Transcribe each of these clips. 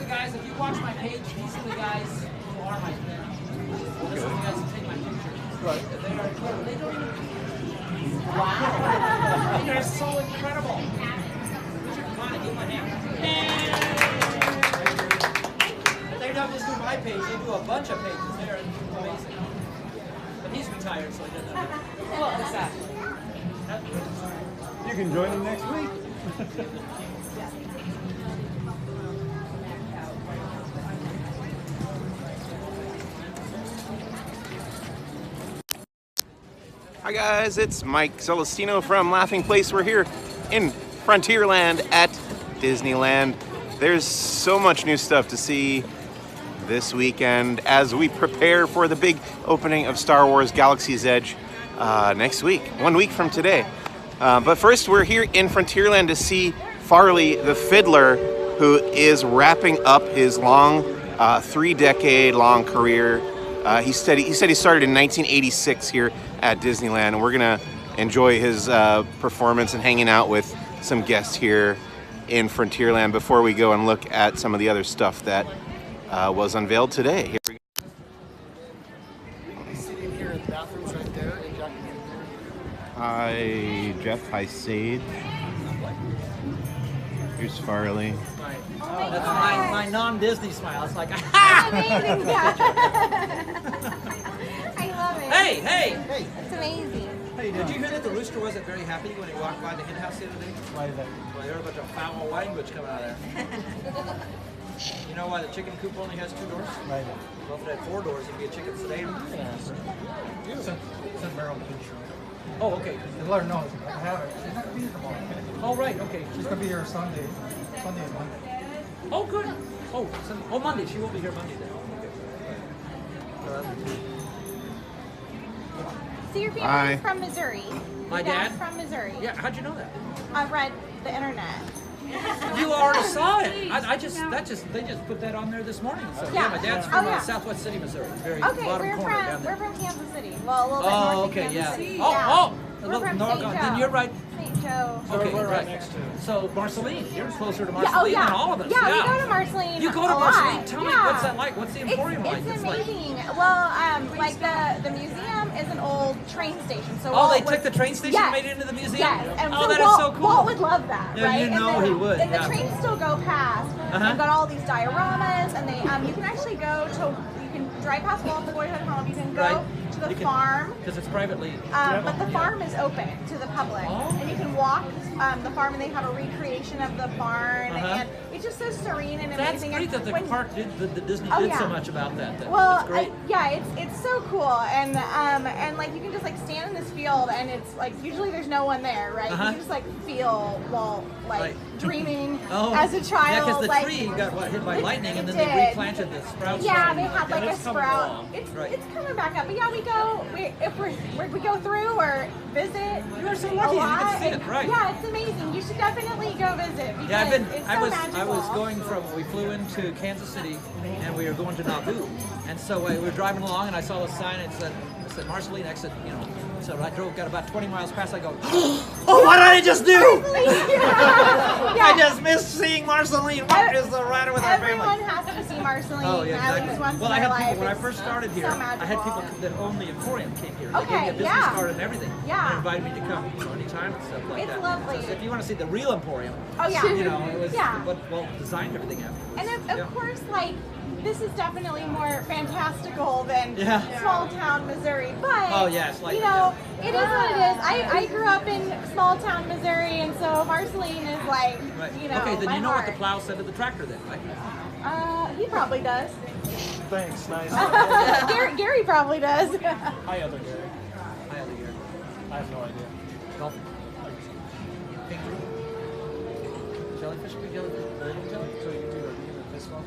guys, if you watch my page, these are the guys who are my fans. This is the guys who take my pictures. Right. They don't even... Wow. They're so incredible. Richard, come on and give my hand. They don't just do my page, they do a bunch of pages. They're amazing. But he's retired, so he doesn't have it. Look, what's that? You can join him next week. Hi guys, it's Mike Celestino from Laughing Place. We're here in Frontierland at Disneyland. There's so much new stuff to see this weekend as we prepare for the big opening of Star Wars Galaxy's Edge next week, 1 week from today. But first, we're here in Frontierland to see Farley the Fiddler, who is wrapping up his long, 3-decade-long career. He said he started in 1986 here at Disneyland, and we're gonna enjoy his performance and hanging out with some guests here in Frontierland before we go and look at some of the other stuff that was unveiled today. Here we go. We'll be sitting here in the bathrooms right there, and Jack can get there. Hi Jeff, hi Sage. Here's Farley. That's my non-Disney smile. It's like, Amazing, yeah. I love it. Hey! It's amazing. Did you hear that the rooster wasn't very happy when he walked by the hen house the other day? Why is that? Well, there was a bunch of foul language coming out of there. You know why the chicken coop only has 2 doors? Right. Well, if it had 4 doors, it'd be a chicken sedan. Send Meryl the picture. Oh, okay. And let her know. I have it. She's not going to be here tomorrow. Oh, right, okay. She's going to be here Sunday and Monday. Oh, good. Oh, Monday. She won't be here Monday then. So your Hi. family's from Missouri. My Your dad's dad? from Missouri. Yeah, how'd you know that? I read the internet. You already saw it. They just put that on there this morning. So yeah, my dad's from Southwest City, Missouri. Very Okay, bottom corner down there. we're from Kansas City. Well, a little bit north of Kansas City. We're from St. Joe. Then you're right. St. Joe. Okay, we're right next to. So Marceline, you're closer to Marceline than all of us. Yeah, we go to Marceline. You go to a Marceline. lot. Tell me, what's that like? What's the Emporium like? It's amazing. Well, like the museum is an old train station. So they took the train station and made it into the museum? Yes. And oh, so that is so cool. Walt would love that, Yeah, right? you know and he would. And the trains still go past. They've got all these dioramas, and they you can actually go to. You can drive past Walt the Boyhood Home. You can go to the farm because it's privately. But the farm is open to the public, and you can walk the farm, and they have a recreation of the barn, and it's just so serene and amazing. That's great that the park did, the Disney did so much about that. Well, that's great. It's so cool, and like you can just like stand in this field, and it's like usually there's no one there, right? You can just like feel Walt like dreaming as a child. Yeah, because the like, tree got hit by lightning, and then did. they replanted the sprouts. Yeah, they had like a sprout. It's It's coming back up, but yeah, we go we go through or visit. You're so lucky you can see it, right? Yeah, it's amazing. You should definitely go visit. Yeah, I was going we flew into Kansas City, and we were going to Nauvoo, and so we were driving along, and I saw a sign. It said Marceline exit. So I got about 20 miles past. I go, oh, what did I just do? I just missed seeing Marceline. What is the matter with our family? Everyone has to see Marceline. Oh, yeah, exactly. At least once Well, in I their had people life. when I first started here. So I had people that owned the Emporium came here. They Okay, gave me a business card and everything. Yeah. And invited me to come anytime and stuff like that. It's lovely. So if you want to see the real Emporium, Oh yeah. it was what designed everything after. And of course, like, this is definitely more fantastical than small town Missouri, but it's like it is what it is. I grew up in small town Missouri, and so Marceline is like, Okay, then my you know heart. what the plow said to the tractor then, right? He probably does. Thanks, nice. Gary probably does. Hi, other Gary. Hi, other year. I have no idea. Dolphin. Kangaroo. Jellyfish, big jellyfish. Little jellyfish. So you can do the fist bump?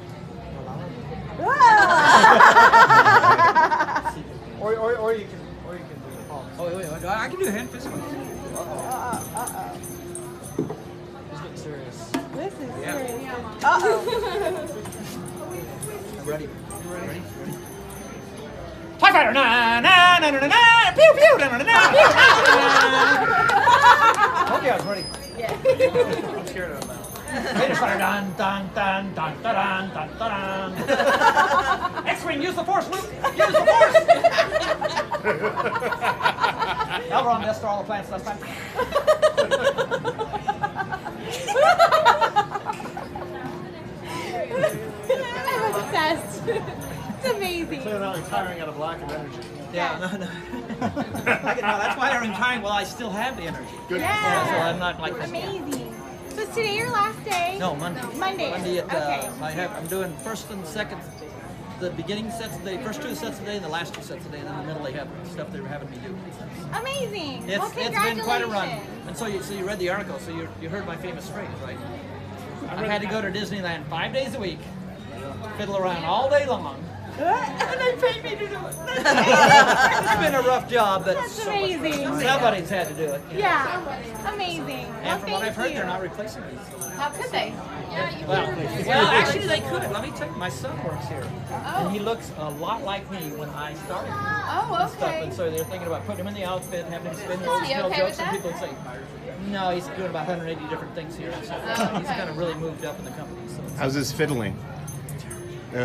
or you can do the palms. Oh wait, I can do a hand fist bump. It's getting serious. This is serious. I'm ready. You ready? TIE Fighter! Na na na na na! Pew pew! Na na na! Pew! Okay, I was ready. Yeah. I'm scared of that. Vader starter, dun dun dun dun dun dun dun dun. X-Wing, use the Force, Luke. Use the Force. Elrond destroyed all the planets last time. I'm obsessed. It's amazing. So you're not retiring out of lack of energy. Yeah, no. That's why I'm retiring while I still have the energy. Good. Yeah. So I'm not like this. Amazing. So is today your last day? No, Monday. Monday. Monday at, Okay. I'm doing first and second, the beginning sets of the day, first 2 sets of the day, and the last 2 sets of the day, and in the middle they have stuff they're having me do. Amazing. It's, Well, it's been quite a run. congratulations. And so you read the article, so you heard my famous phrase, right? I've had to go to Disneyland 5 days a week, fiddle around all day long, and they paid me to do it. It's been a rough job, but That's amazing. somebody's had to do it. Yeah. Amazing. And from what thank I've heard, you. they're not replacing me. How could they? Well, actually they could. Let me tell you, my son works here, and he looks a lot like me when I started. Oh, And stuff, okay. and so they're thinking about putting him in the outfit, having him spin Is those he smell okay jokes, with and that? people would say, no, he's doing about 180 different things here. So he's okay. kind of really moved up in the company. So, How's his fiddling? so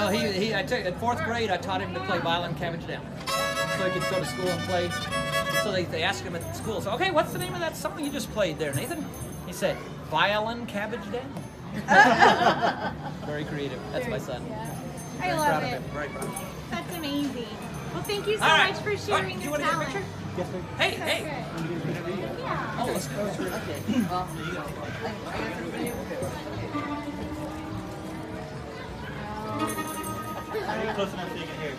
in 4th grade, I taught him to play violin cabbage down, so he could go to school and play. So they asked him at school, so okay, what's the name of that song you just played there, Nathan? He said, violin cabbage down. Very creative. That's my son. I Very love proud of it. him. Very proud of him. That's amazing. Well, thank you so All right. much for All sharing right, do you your want to get a talent. picture? Hey, hey. Yeah. Oh, let's go. Close enough so you can hear.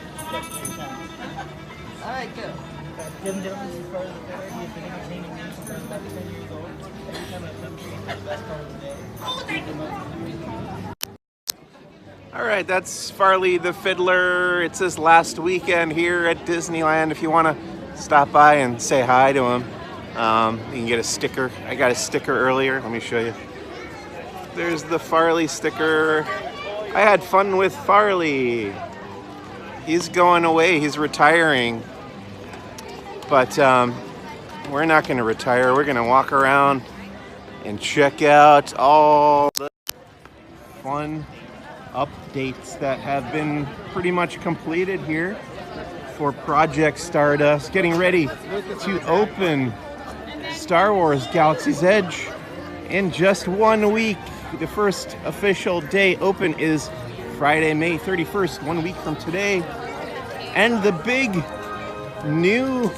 All right, good. Ladies and gentlemen, this is part of the fair. He has been entertaining me since I was about 10 years old. Every time I come here, it's the best part of the day. All right, that's Farley the Fiddler. It's his last weekend here at Disneyland. If you want to stop by and say hi to him, you can get a sticker. I got a sticker earlier. Let me show you. There's the Farley sticker. I had fun with Farley. He's going away. He's retiring. But we're not going to retire. We're going to walk around and check out all the fun updates that have been pretty much completed here for Project Stardust. Getting ready to open Star Wars Galaxy's Edge in just 1 week. The first official day open is Friday, May 31st, 1 week from today. And the big new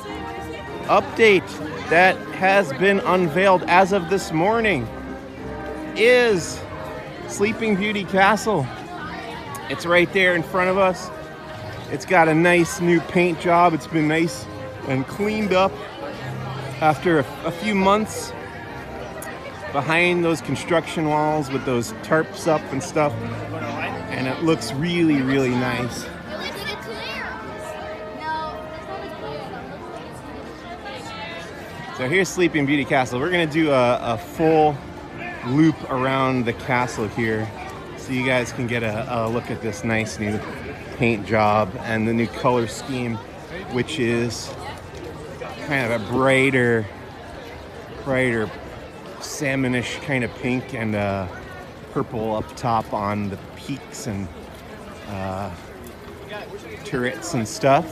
update that has been unveiled as of this morning is Sleeping Beauty Castle. It's right there in front of us. It's got a nice new paint job. It's been nice and cleaned up after a few months behind those construction walls with those tarps up and stuff. And it looks really, really nice. So here's Sleeping Beauty Castle. We're gonna do a full loop around the castle here so you guys can get a look at this nice new paint job and the new color scheme, which is kind of a brighter salmonish kind of pink and purple up top on the peaks and turrets and stuff.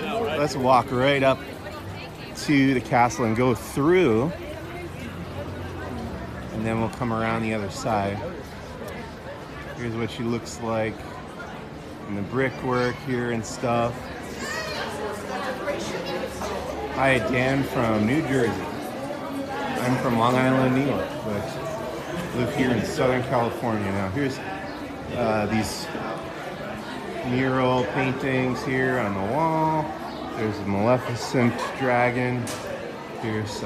Let's walk right up to the castle and go through, and then we'll come around the other side. Here's what she looks like, and the brickwork here and stuff. Hi, Dan from New Jersey. I'm from Long Island, New York, but live here in Southern California now. Here's these mural paintings here on the wall. There's a Maleficent dragon. Here's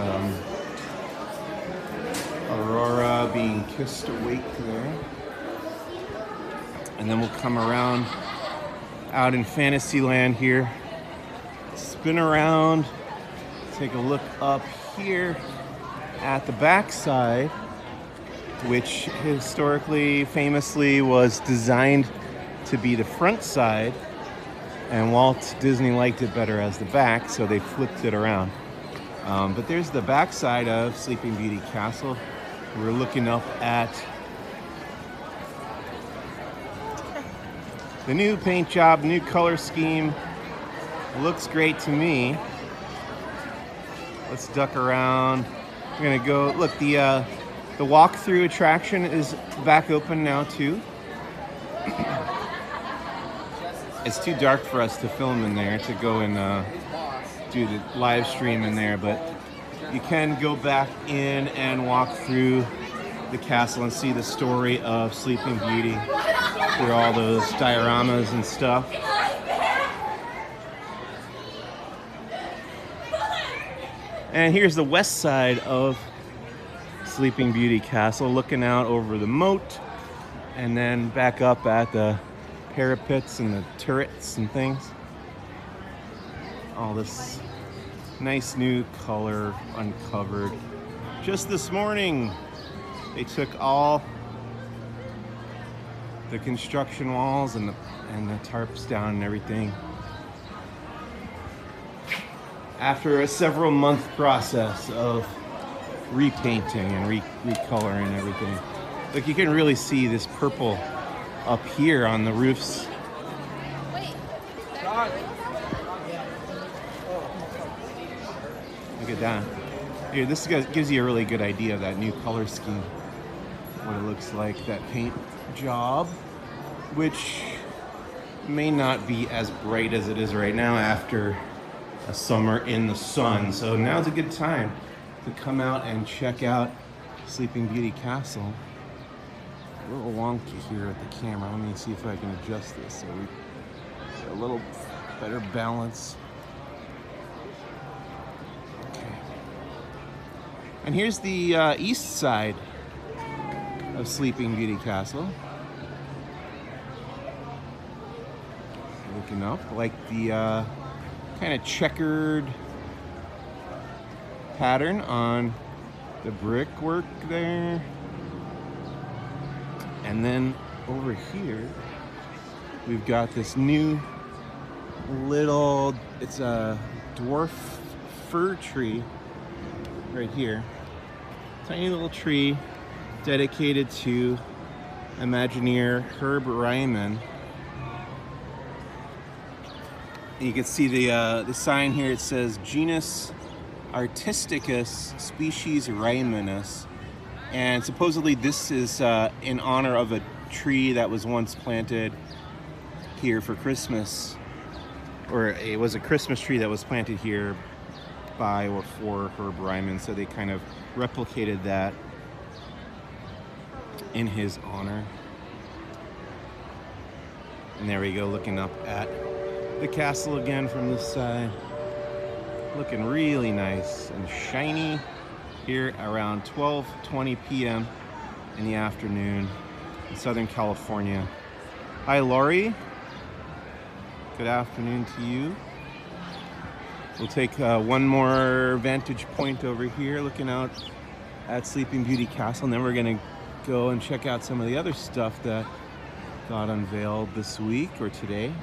Aurora being kissed awake there. And then we'll come around out in Fantasyland here. Spin around, take a look up here at the backside, which historically, famously was designed to be the front side. And Walt Disney liked it better as the back, so they flipped it around. But there's the backside of Sleeping Beauty Castle. We're looking up at the new paint job, new color scheme. Looks great to me. Let's duck around. We're gonna go, look, the walk-through attraction is back open now too. It's too dark for us to film in there, to go and do the live stream in there, but you can go back in and walk through the castle and see the story of Sleeping Beauty through all those dioramas and stuff. And here's the west side of Sleeping Beauty Castle, looking out over the moat and then back up at the parapets and the turrets and things. All this nice new color uncovered. Just this morning, they took all the construction walls and the tarps down and everything. After a several month process of repainting and recoloring everything. Look, you can really see this purple up here on the roofs. Look at that. Here, this gives you a really good idea of that new color scheme. What it looks like, that paint job, which may not be as bright as it is right now after a summer in the sun. So now's a good time to come out and check out Sleeping Beauty Castle. A little wonky here at the camera. Let me see if I can adjust this so we get a little better balance. Okay. And here's the east side of Sleeping Beauty Castle. Looking up, like the kind of checkered pattern on the brickwork there. And then over here, we've got this new little, it's a dwarf fir tree right here. Tiny little tree dedicated to Imagineer Herb Ryman. You can see the sign here. It says Genus Artisticus Species Rymanus. And supposedly this is in honor of a tree that was once planted here for Christmas. Or it was a Christmas tree that was planted here by or for Herb Ryman. So they kind of replicated that in his honor. And there we go, looking up at the castle again from this side. Looking really nice and shiny here around 12:20 p.m. in the afternoon in Southern California. Hi, Lori. Good afternoon to you. We'll take one more vantage point over here looking out at Sleeping Beauty Castle, and then we're gonna go and check out some of the other stuff that got unveiled this week or today.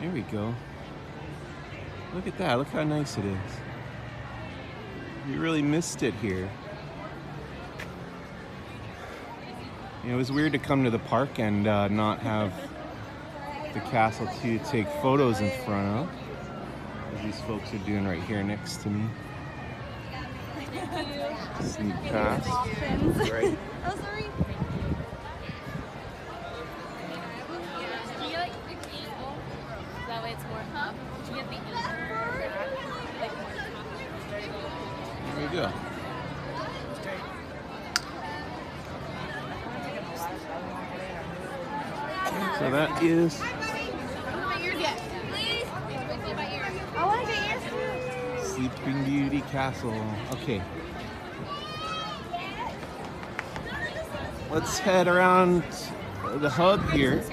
There we go. Look at that, look how nice it is. You really missed it here. You know, it was weird to come to the park and not have the castle to take photos in front of, as these folks are doing right here next to me. Sneak past. Right. Oh, sorry. That way it's more up. Do you get the There we go. So that is I want to get yours too. Sleeping Beauty Castle. Okay. Let's head around the hub here.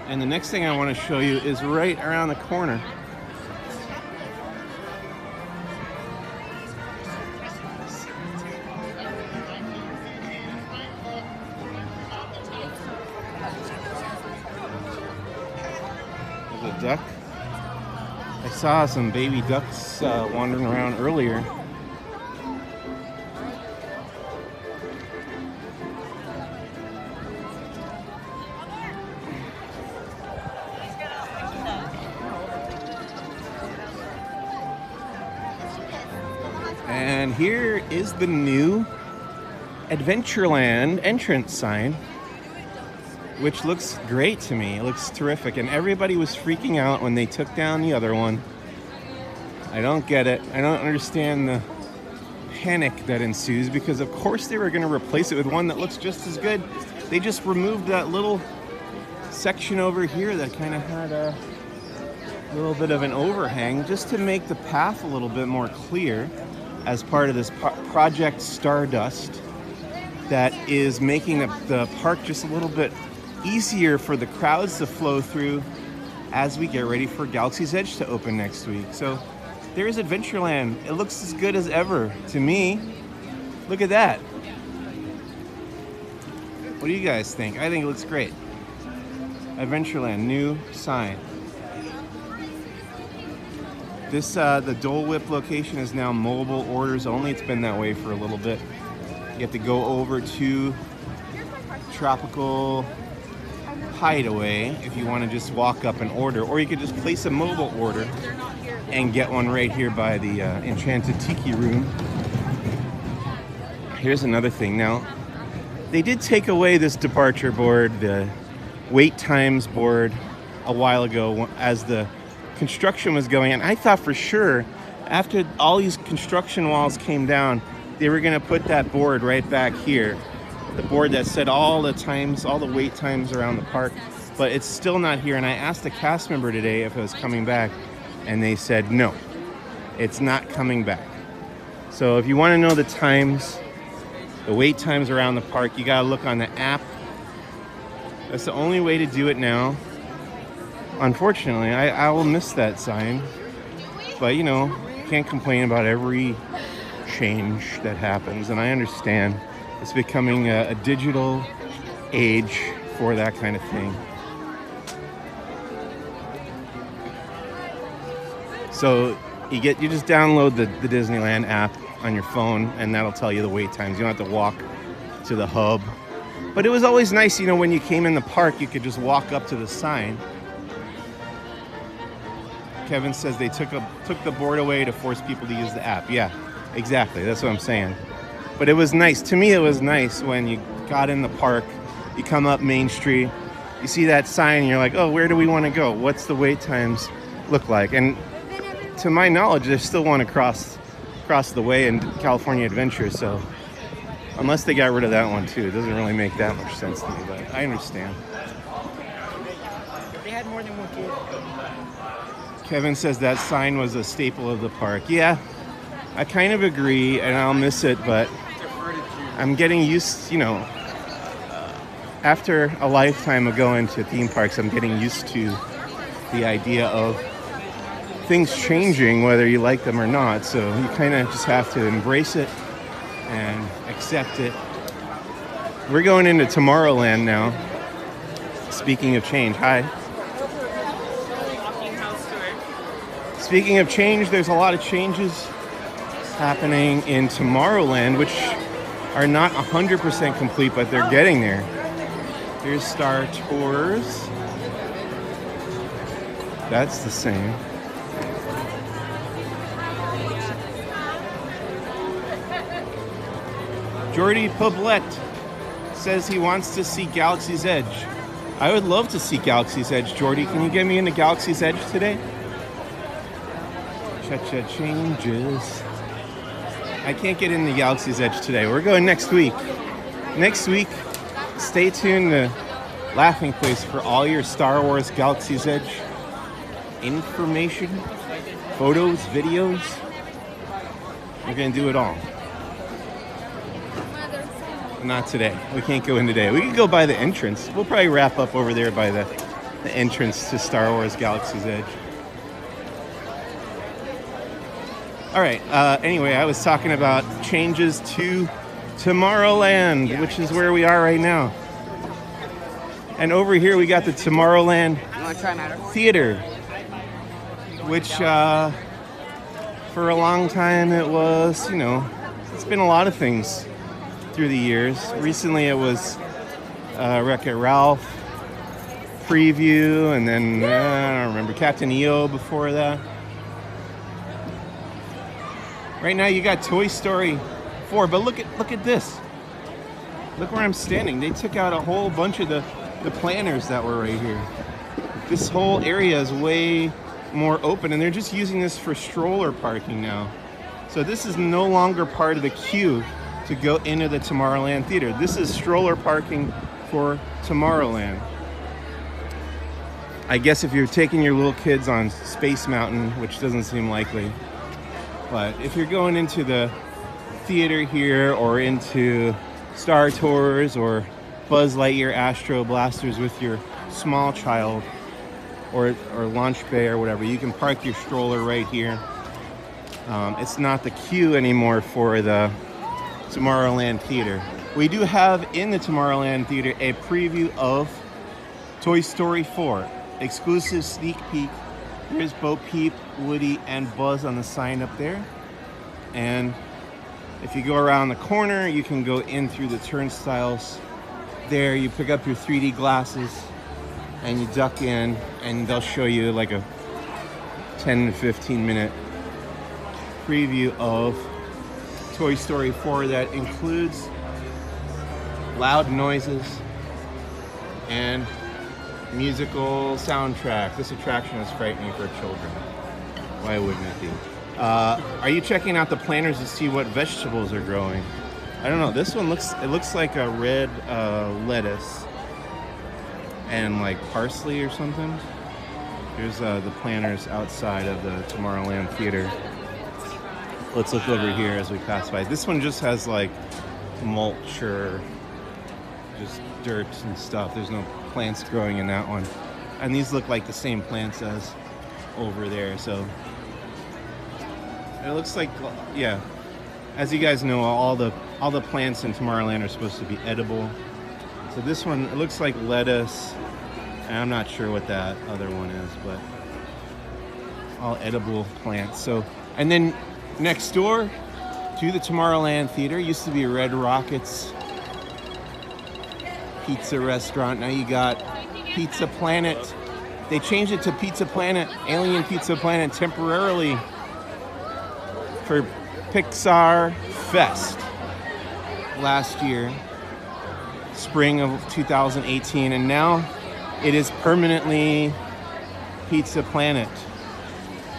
And the next thing I want to show you is right around the corner. There's a duck. I saw some baby ducks wandering around earlier. And here is the new Adventureland entrance sign, which looks great to me. It looks terrific. And everybody was freaking out when they took down the other one. I don't get it. I don't understand the panic that ensues, because of course they were going to replace it with one that looks just as good. They just removed that little section over here that kind of had a little bit of an overhang just to make the path a little bit more clear as part of this Project Stardust that is making the park just a little bit easier for the crowds to flow through as we get ready for Galaxy's Edge to open next week. So there's Adventureland. It looks as good as ever to me. Look at that. What do you guys think? I think it looks great. Adventureland, new sign. This, the Dole Whip location is now mobile orders only. It's been that way for a little bit. You have to go over to Tropical Hideaway if you want to just walk up and order, or you could just place a mobile order and get one right here by the Enchanted Tiki Room. Here's another thing. Now, they did take away this departure board, the wait times board, a while ago as the construction was going on. I thought for sure after all these construction walls came down, they were going to put that board right back here. The board that said all the times, all the wait times around the park, but it's still not here. And I asked a cast member today if it was coming back, and they said no, it's not coming back. So if you want to know the times, the wait times around the park, you got to look on the app. That's the only way to do it now. Unfortunately, I will miss that sign, but you know, can't complain about every change that happens, and I understand it's becoming a digital age for that kind of thing. So you just download the Disneyland app on your phone, and that'll tell you the wait times. You don't have to walk to the hub. But it was always nice, you know, when you came in the park, you could just walk up to the sign. Kevin says they took the board away to force people to use the app. Yeah, exactly. That's what I'm saying. But it was nice. To me, it was nice when you got in the park, you come up Main Street, you see that sign, and you're like, oh, where do we want to go? What's the wait times look like? And to my knowledge, they still want to cross the way in California Adventure, so unless they got rid of that one too, it doesn't really make that much sense to me, but I understand. If they had more than one kid. Kevin says that sign was a staple of the park. Yeah, I kind of agree, and I'll miss it, but I'm getting used, you know, after a lifetime of going to theme parks, I'm getting used to the idea of things changing, whether you like them or not. So you kind of just have to embrace it and accept it. We're going into Tomorrowland now. Speaking of change, hi. Speaking of change, there's a lot of changes happening in Tomorrowland, which are not 100% complete, but they're getting there. Here's Star Tours. That's the same. Jordy Poblet says he wants to see Galaxy's Edge. I would love to see Galaxy's Edge. Jordy, can you get me into Galaxy's Edge today? Cha-cha changes. I can't get into Galaxy's Edge today. We're going next week. Next week, stay tuned to Laughing Place for all your Star Wars Galaxy's Edge information, photos, videos. We're going to do it all. Not today. We can't go in today. We can go by the entrance. We'll probably wrap up over there by the entrance to Star Wars Galaxy's Edge. All right. Anyway, I was talking about changes to Tomorrowland, which is where we are right now. And over here we got the Tomorrowland Theater, which for a long time it was, you know, it's been a lot of things through the years. Recently it was Wreck-It Ralph preview, and then I don't remember, Captain EO before that. Right now you got Toy Story 4, but look at this. Look where I'm standing. They took out a whole bunch of the planners that were right here. This whole area is way more open, and they're just using this for stroller parking now. So this is no longer part of the queue to go into the Tomorrowland Theater. This is stroller parking for Tomorrowland. I guess if you're taking your little kids on Space Mountain, which doesn't seem likely, but if you're going into the theater here or into Star Tours or Buzz Lightyear Astro Blasters with your small child, or Launch Bay or whatever, you can park your stroller right here. It's not the queue anymore for the Tomorrowland Theater. We do have in the Tomorrowland Theater a preview of Toy Story 4. Exclusive sneak peek. Here's Bo Peep, Woody, and Buzz on the sign up there. And if you go around the corner, you can go in through the turnstiles. There, you pick up your 3D glasses and you duck in, and they'll show you like a 10 to 15 minute preview of Toy Story 4 that includes loud noises and musical soundtrack. This attraction is frightening for children. Why wouldn't it be? Are you checking out the planters to see what vegetables are growing? I don't know. This one looks like a red lettuce and like parsley or something. Here's the planters outside of the Tomorrowland Theater. Let's look over here as we pass by. This one just has like mulch or just dirt and stuff. There's no plants growing in that one. And these look like the same plants as over there. So it looks like, yeah. As you guys know, all the plants in Tomorrowland are supposed to be edible. So this one, it looks like lettuce, and I'm not sure what that other one is, but all edible plants. So, and then next door to the Tomorrowland Theater used to be Red Rocket's pizza restaurant. Now you got Pizza Planet. They changed it to Pizza Planet, Alien Pizza Planet, temporarily for Pixar Fest last year, spring of 2018, and now it is permanently Pizza Planet.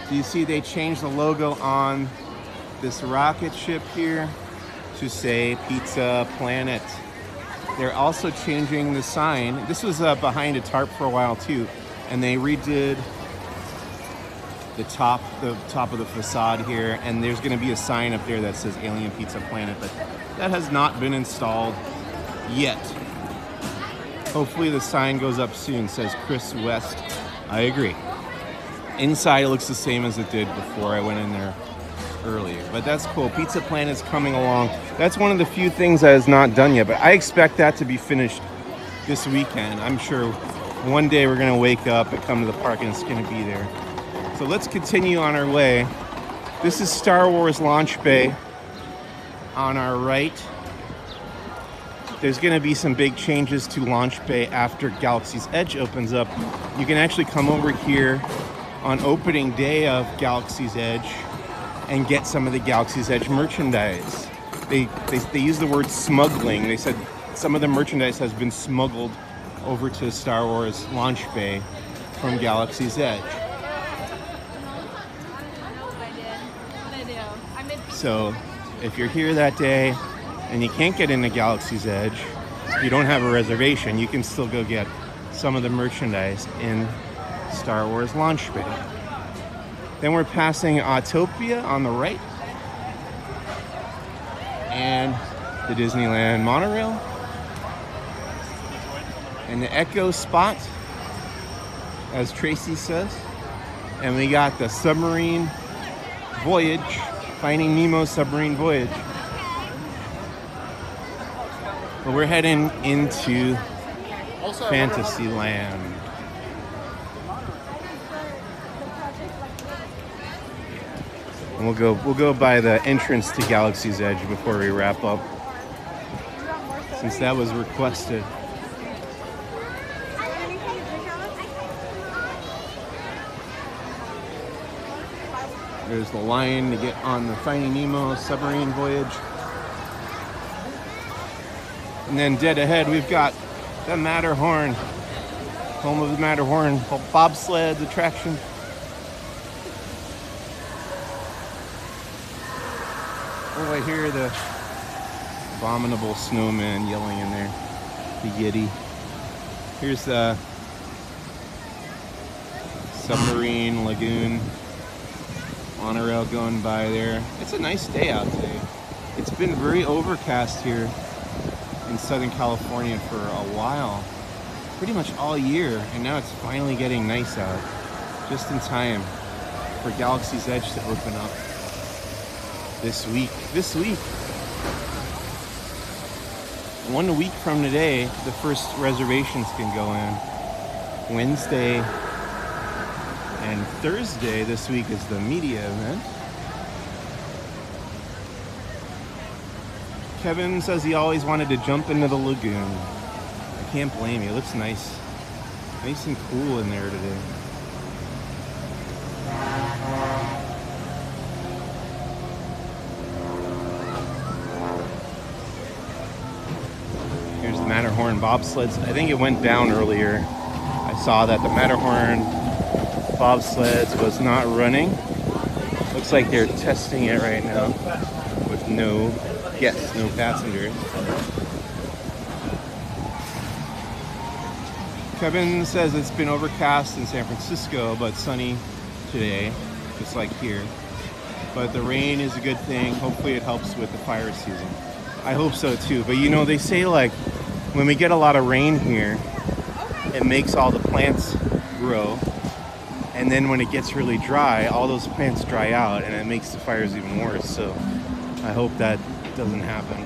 Do you see they changed the logo on this rocket ship here to say Pizza Planet? They're also changing the sign. This was behind a tarp for a while too, and they redid the top of the facade here, and there's going to be a sign up there that says Alien Pizza Planet, but that has not been installed yet. Hopefully the sign goes up soon. Says Chris West. I agree. Inside it looks the same as it did before I went in there earlier, but that's cool. Pizza Planet's coming along. That's one of the few things that is not done yet, but I expect that to be finished this weekend. I'm sure one day we're going to wake up and come to the park and it's going to be there. So let's continue on our way. This is Star Wars Launch Bay on our right. There's going to be some big changes to Launch Bay after Galaxy's Edge opens up. You can actually come over here on opening day of Galaxy's Edge and get some of the Galaxy's Edge merchandise. They use the word smuggling. They said some of the merchandise has been smuggled over to Star Wars Launch Bay from Galaxy's Edge. So if you're here that day and you can't get into Galaxy's Edge, you don't have a reservation, you can still go get some of the merchandise in Star Wars Launch Bay. Then we're passing Autopia on the right, and the Disneyland monorail, and the Echo spot, as Tracy says. And we got the submarine voyage, Finding Nemo submarine voyage. But we're heading into Fantasyland. And we'll go by the entrance to Galaxy's Edge before we wrap up, since that was requested. There's the line to get on the Finding Nemo submarine voyage. And then dead ahead, we've got the Matterhorn, home of the Matterhorn bobsled attraction. Oh, I hear the abominable snowman yelling in there, the Yeti. Here's the submarine lagoon. Monorail going by there. It's a nice day out today. It's been very overcast here in Southern California for a while, pretty much all year, and now it's finally getting nice out, just in time for Galaxy's Edge to open up this week. 1 week from today, the first reservations can go in. Wednesday and Thursday this week is the media event. Kevin says he always wanted to jump into the lagoon. I can't blame you. It looks nice. Nice and cool in there today. Here's the Matterhorn bobsleds. I think it went down earlier. I saw that the Matterhorn bobsleds was not running. Looks like they're testing it right now with no passengers. Kevin says it's been overcast in San Francisco, but sunny today, just like here. But the rain is a good thing. Hopefully it helps with the fire season. I hope so too. But you know, they say like when we get a lot of rain here, it makes all the plants grow. And then when it gets really dry, all those plants dry out and it makes the fires even worse. So I hope that doesn't happen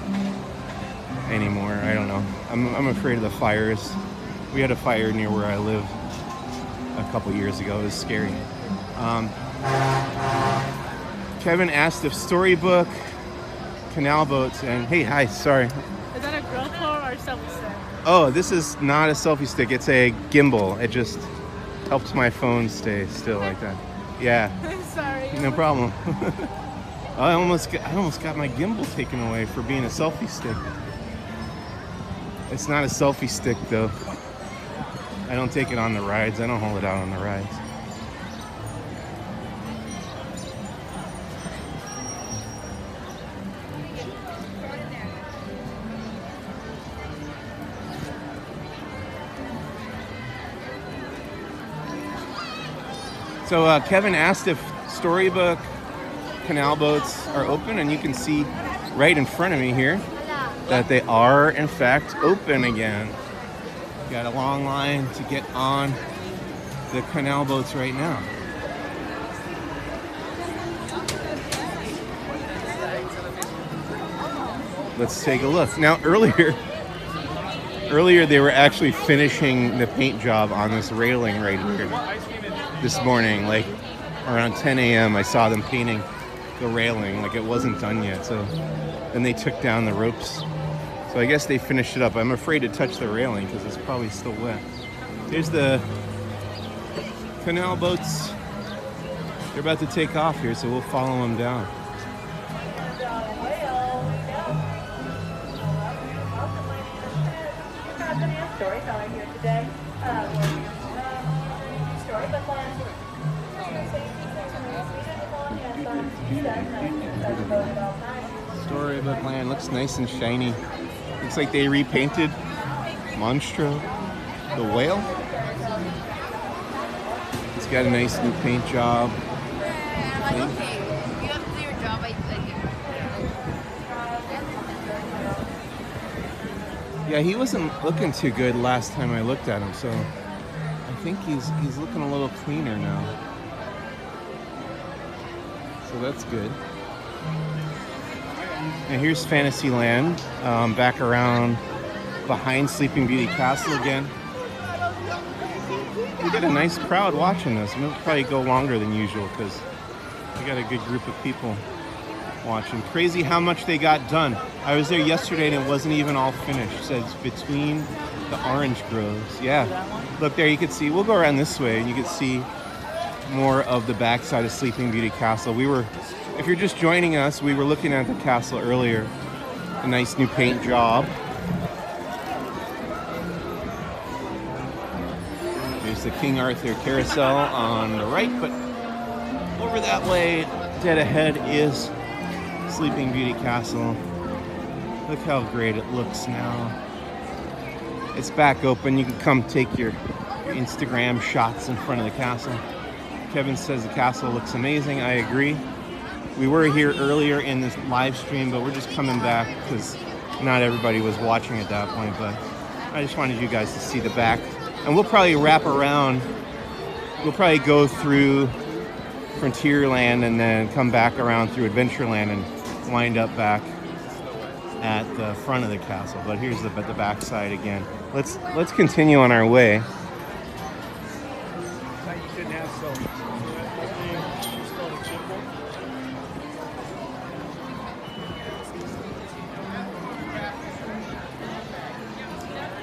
anymore. I don't know. I'm afraid of the fires. We had a fire near where I live a couple years ago. It was scary. Kevin asked if storybook, canal boats, and hey, hi, sorry. Is that a GoPro or a selfie stick? Oh, this is not a selfie stick. It's a gimbal. It just helps my phone stay still like that. Yeah. I'm sorry. No problem. I almost got my gimbal taken away for being a selfie stick. It's not a selfie stick though. I don't take it on the rides. I don't hold it out on the rides. So Kevin asked if storybook canal boats are open, and you can see right in front of me here that they are in fact open again. Got a long line to get on the canal boats right now. Let's take a look. Now earlier they were actually finishing the paint job on this railing right here. This morning, like around 10 a.m. I saw them painting the railing, like it wasn't done yet. So then they took down the ropes. So I guess they finished it up. I'm afraid to touch the railing because it's probably still wet. Here's the canal boats. They're about to take off here, so we'll follow them down. Storyteller here today. Storybook Land looks nice and shiny. Looks like they repainted Monstro, the whale. It's got a nice new paint job. Okay, you have to do your job. Yeah, he wasn't looking too good last time I looked at him, so I think he's looking a little cleaner now. So that's good. And here's Fantasyland, back around behind Sleeping Beauty Castle again. We get a nice crowd watching this. We'll probably go longer than usual because we We got a good group of people watching. Crazy how much they got done. I was there yesterday and it wasn't even all finished. It says between the orange groves. Yeah. Look there, you can see. We'll go around this way and you can see more of the backside of Sleeping Beauty Castle. If you're just joining us, we were looking at the castle earlier. A nice new paint job. There's the King Arthur Carousel on the right, but over that way, dead ahead, is Sleeping Beauty Castle. Look how great it looks now. It's back open. You can come take your Instagram shots in front of the castle. Kevin says the castle looks amazing. I agree. We were here earlier in this live stream, but we're just coming back because not everybody was watching at that point. But I just wanted you guys to see the back. And we'll probably wrap around. We'll probably go through Frontierland and then come back around through Adventureland and wind up back at the front of the castle. But here's the back side again. Let's continue on our way.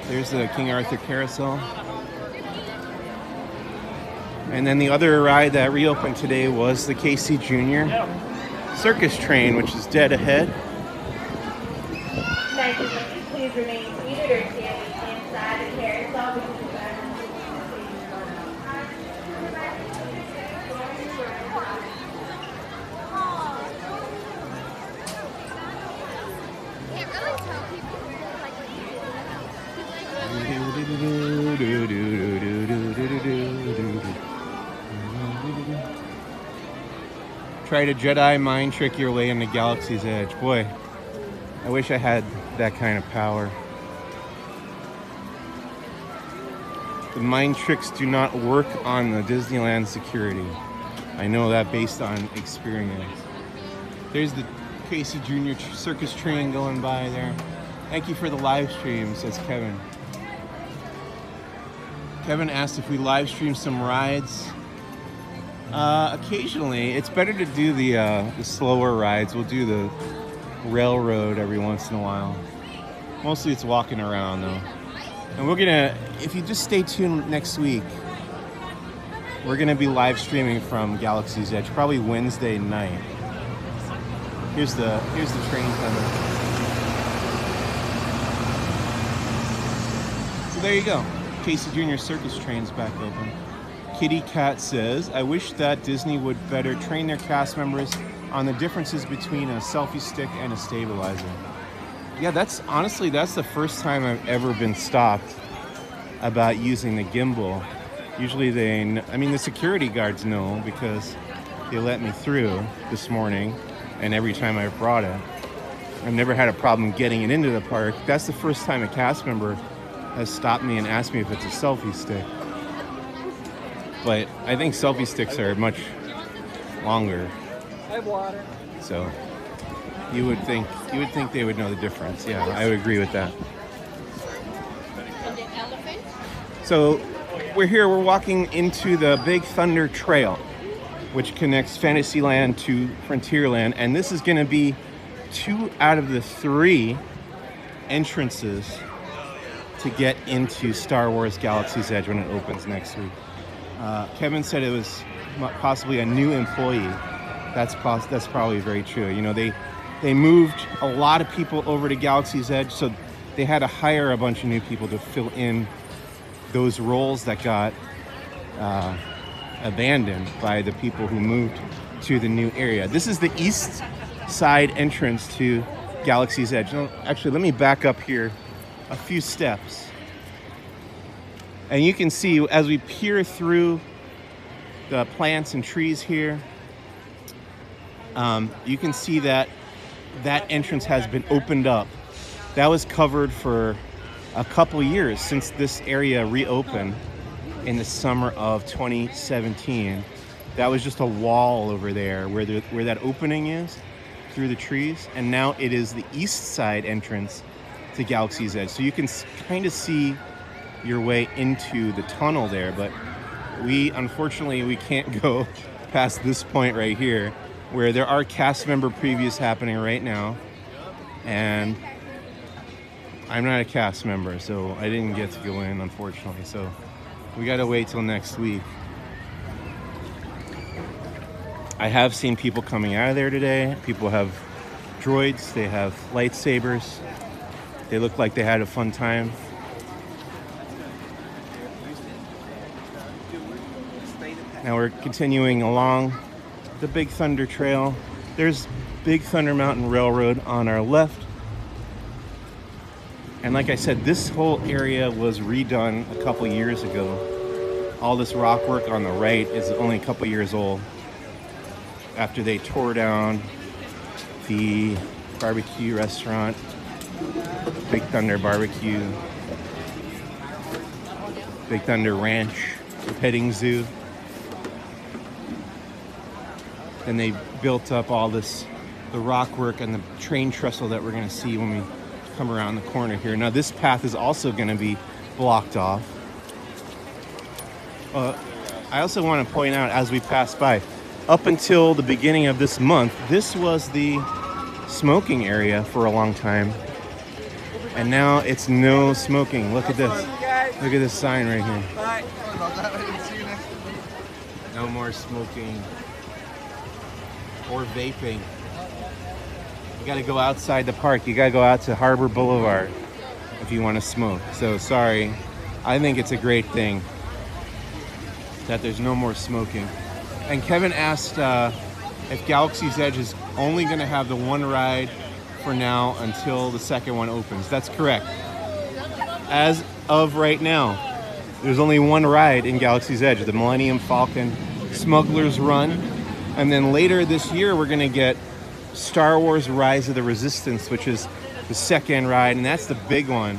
There's the King Arthur Carousel. And then the other ride that reopened today was the Casey Jr. Circus Train, which is dead ahead. Please remain seated or standing inside the carousel because the Can't really tell people like what you Try to Jedi mind trick your way into Galaxy's Edge. Boy, I wish I had that kind of power. The mind tricks do not work on the Disneyland security. I know that based on experience. There's the Casey Jr. Circus Train going by there. Thank you for the live stream, says Kevin. Kevin asked if we live stream some rides. Occasionally, it's better to do the slower rides. We'll do the railroad every once in a while. Mostly it's walking around though. And we're gonna, if you just stay tuned next week, we're gonna be live streaming from Galaxy's Edge, probably Wednesday night. Here's the train coming. So there you go. Casey Jr. Circus Train's back open. Kitty Cat says, I wish that Disney would better train their cast members on the differences between a selfie stick and a stabilizer. Yeah, that's the first time I've ever been stopped about using the gimbal. Usually the security guards know because they let me through this morning and every time I've brought it. I've never had a problem getting it into the park. That's the first time a cast member has stopped me and asked me if it's a selfie stick. But I think selfie sticks are much longer. I have water. So you would think they would know the difference. Yeah, I would agree with that. And the elephant? So we're walking into the Big Thunder Trail, which connects Fantasyland to Frontierland, and this is going to be 2 out of the 3 entrances to get into Star Wars Galaxy's Edge when it opens next week. Kevin said it was possibly a new employee. That's probably very true. You know, they moved a lot of people over to Galaxy's Edge, so they had to hire a bunch of new people to fill in those roles that got abandoned by the people who moved to the new area. This is the east side entrance to Galaxy's Edge. No, actually, let me back up here a few steps. And you can see as we peer through the plants and trees here, you can see that entrance has been opened up. That was covered for a couple years since this area reopened in the summer of 2017. That was just a wall over there where that opening is through the trees, and now it is the east side entrance to Galaxy's Edge. So you can kind of see your way into the tunnel there, but unfortunately we can't go past this point right here. where there are cast member previews happening right now, and I'm not a cast member, so I didn't get to go in, unfortunately. So we got to wait till next week. I have seen people coming out of there today. People have droids, they have lightsabers. They look like they had a fun time. Now we're continuing along the Big Thunder Trail. There's Big Thunder Mountain Railroad on our left. And like I said, this whole area was redone a couple years ago. All this rock work on the right is only a couple years old. After they tore down the barbecue restaurant, Big Thunder Barbecue, Big Thunder Ranch, petting zoo. And they built up all this, the rock work and the train trestle that we're gonna see when we come around the corner here. Now this path is also gonna be blocked off. I also want to point out as we pass by, up until the beginning of this month, this was the smoking area for a long time. And now it's no smoking. Look at this. Look at this sign right here. No more smoking or vaping. You gotta go outside the park. You gotta go out to Harbor Boulevard if you want to smoke. So sorry. I think it's a great thing that there's no more smoking. And Kevin asked if Galaxy's Edge is only going to have the one ride for now until the second one opens. That's correct. As of right now, there's only one ride in Galaxy's Edge, the Millennium Falcon Smuggler's Run. And then later this year, we're going to get Star Wars Rise of the Resistance, which is the second ride, and that's the big one.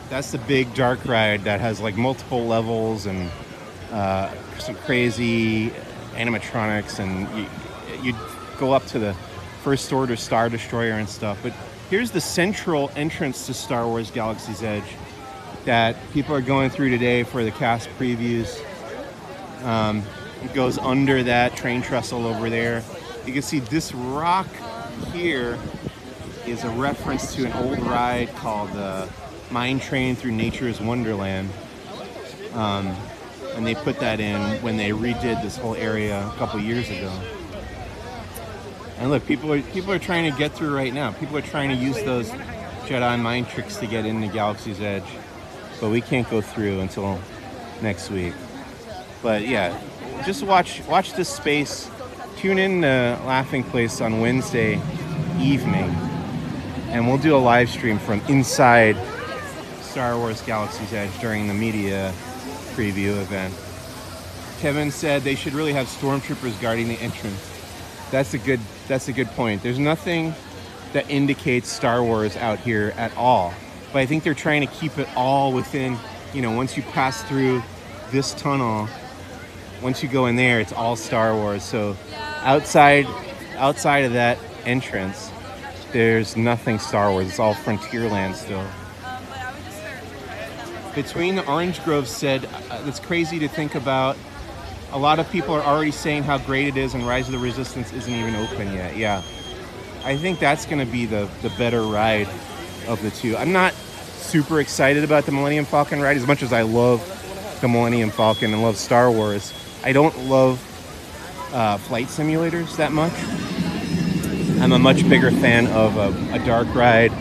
That's the big dark ride that has like multiple levels and some crazy animatronics, and you go up to the First Order Star Destroyer and stuff. But here's the central entrance to Star Wars Galaxy's Edge that people are going through today for the cast previews. It goes under that train trestle over there. You can see this rock here is a reference to an old ride called Mine Train Through Nature's Wonderland. And they put that in when they redid this whole area a couple years ago. And look, people are trying to get through right now. People are trying to use those Jedi mind tricks to get into Galaxy's Edge, but we can't go through until next week. But yeah, just watch this space. Tune in to Laughing Place on Wednesday evening, and we'll do a live stream from inside Star Wars Galaxy's Edge during the media preview event. Kevin said they should really have stormtroopers guarding the entrance. That's a good point. There's nothing that indicates Star Wars out here at all. But I think they're trying to keep it all within, once you pass through this tunnel, once you go in there, it's all Star Wars. So outside of that entrance, there's nothing Star Wars. It's all Frontierland still. Between the Orange Grove said, it's crazy to think about. A lot of people are already saying how great it is, and Rise of the Resistance isn't even open yet. Yeah, I think that's going to be the better ride of the two. I'm not super excited about the Millennium Falcon ride as much as I love the Millennium Falcon and love Star Wars. I don't love flight simulators that much. I'm a much bigger fan of a dark ride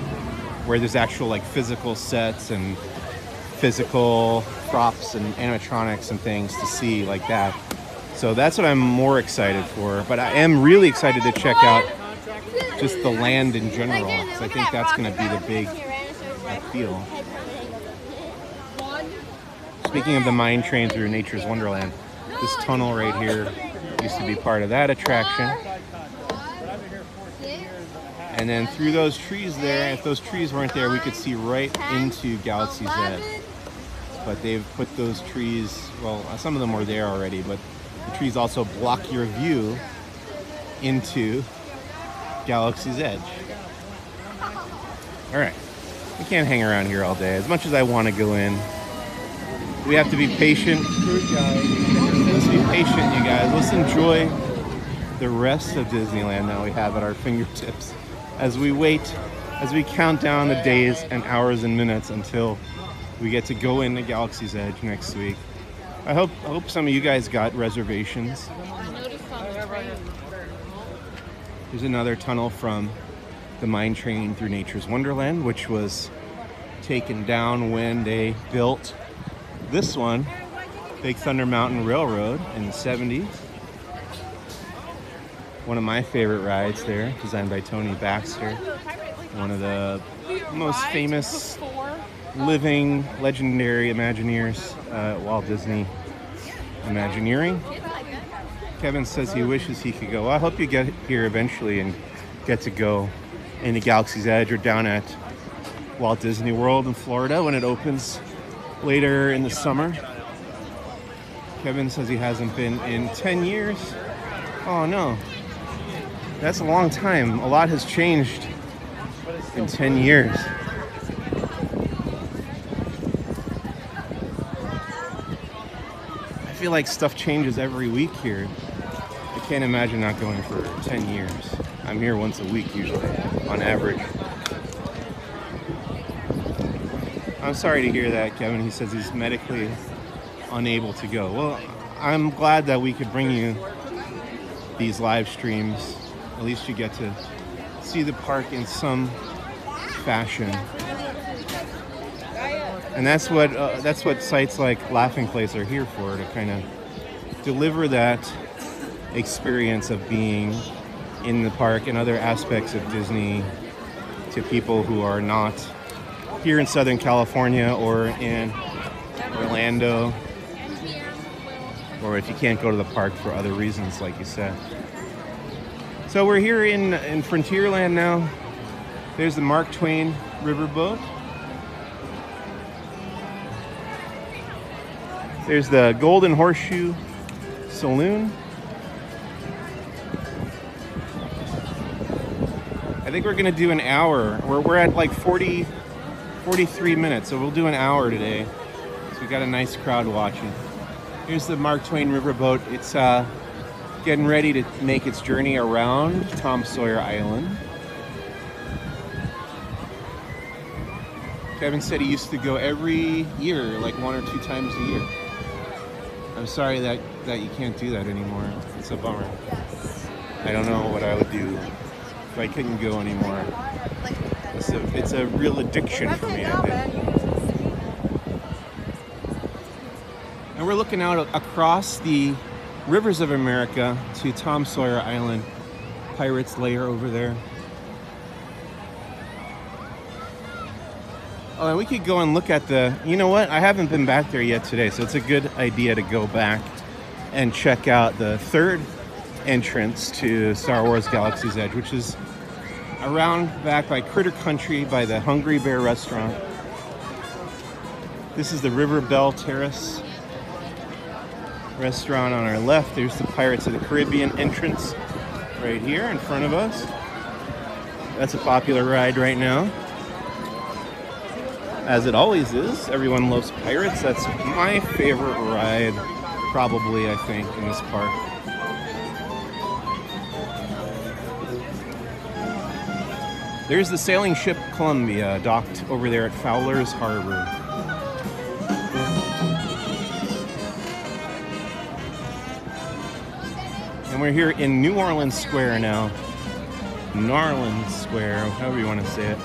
where there's actual like physical sets and physical props and animatronics and things to see like that. So that's what I'm more excited for. But I am really excited to check out just the land in general, because I think that's going to be the big appeal. Speaking of the mine train through Nature's Wonderland, this tunnel right here used to be part of that attraction. And then through those trees there, if those trees weren't there, we could see right into Galaxy's Edge. But they've put those trees, well, some of them were there already, but the trees also block your view into Galaxy's Edge. All right, we can't hang around here all day. As much as I want to go in, we have to be patient. Let's be patient, you guys. Let's enjoy the the rest of Disneyland that we have at our fingertips as we wait, as we count down the days and hours and minutes until we get to go into Galaxy's Edge next week. I hope some of you guys got reservations. There's another tunnel from the mine train through Nature's Wonderland, which was taken down when they built this one, Big Thunder Mountain Railroad, in the 70s. One of my favorite rides there, designed by Tony Baxter. One of the most famous living legendary Imagineers, Walt Disney Imagineering. Kevin says he wishes he could go. Well, I hope you get here eventually and get to go into Galaxy's Edge or down at Walt Disney World in Florida when it opens later in the summer. Kevin says he hasn't been in 10 years. Oh no, that's a long time. A lot has changed in 10 years. I feel like stuff changes every week here. I can't imagine not going for 10 years. I'm here once a week usually, on average. I'm sorry to hear that, Kevin. He says he's medically unable to go. Well, I'm glad that we could bring you these live streams. At least you get to see the park in some fashion. And that's what sites like Laughing Place are here for, to kind of deliver that experience of being in the park and other aspects of Disney to people who are not here in Southern California or in Orlando, or if you can't go to the park for other reasons, like you said. So we're here in Frontierland now. There's the Mark Twain riverboat. There's the Golden Horseshoe Saloon. I think we're gonna do an hour. We're at like 43 minutes, so we'll do an hour today. So we got a nice crowd watching. Here's the Mark Twain riverboat. It's getting ready to make its journey around Tom Sawyer Island. Kevin said he used to go every year, like 1 or 2 times a year. I'm sorry that you can't do that anymore. It's a bummer. I don't know what I would do if I couldn't go anymore. It's a real addiction for me, I think. And we're looking out across the rivers of America to Tom Sawyer Island, Pirate's Lair over there. Oh, and we could go and look at you know what? I haven't been back there yet today, so it's a good idea to go back and check out the third entrance to Star Wars Galaxy's Edge, which is around back by Critter Country by the Hungry Bear restaurant. This is the River Bell Terrace restaurant on our left. There's the Pirates of the Caribbean entrance right here in front of us. That's a popular ride right now, as it always is. Everyone loves Pirates. That's my favorite ride, probably, I think, in this park. There's the sailing ship Columbia docked over there at Fowler's Harbor. And we're here in New Orleans Square now. Narland Square, however you want to say it.